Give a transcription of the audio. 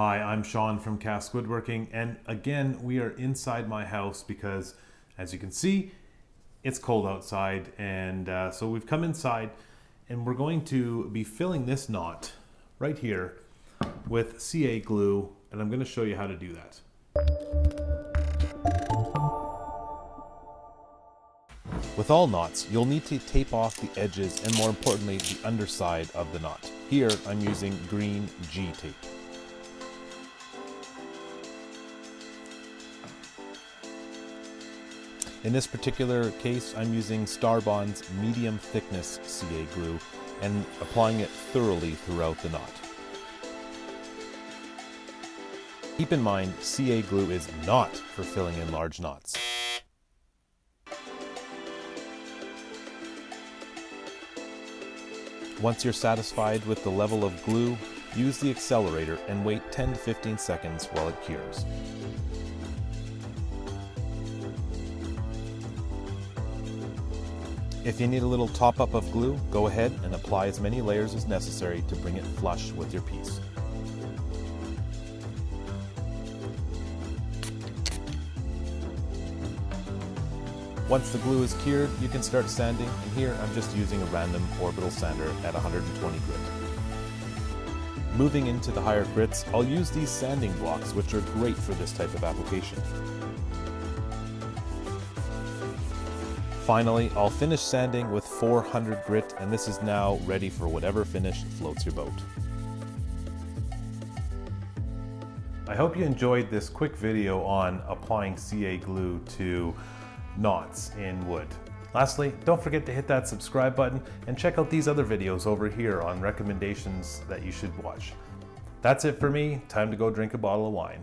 Hi, I'm Sean from Cask Woodworking, and again we are inside my house because, as you can see, it's cold outside, and so we've come inside and we're going to be filling this knot right here with CA glue, and I'm going to show you how to do that. With all knots, you'll need to tape off the edges and, more importantly, the underside of the knot. Here I'm using green G tape. In this particular case, I'm using Starbond's medium thickness CA glue and applying it thoroughly throughout the knot. Keep in mind, CA glue is not for filling in large knots. Once you're satisfied with the level of glue, use the Accelerator and wait 10 to 15 seconds while it cures. If you need a little top-up of glue, go ahead and apply as many layers as necessary to bring it flush with your piece. Once the glue is cured, you can start sanding, and here I'm just using a random orbital sander at 120 grit. Moving into the higher grits, I'll use these sanding blocks, which are great for this type of application. Finally, I'll finish sanding with 400 grit, and this is now ready for whatever finish floats your boat. I hope you enjoyed this quick video on applying CA glue to knots in wood. Lastly, don't forget to hit that subscribe button and check out these other videos over here on recommendations that you should watch. That's it for me. Time to go drink a bottle of wine.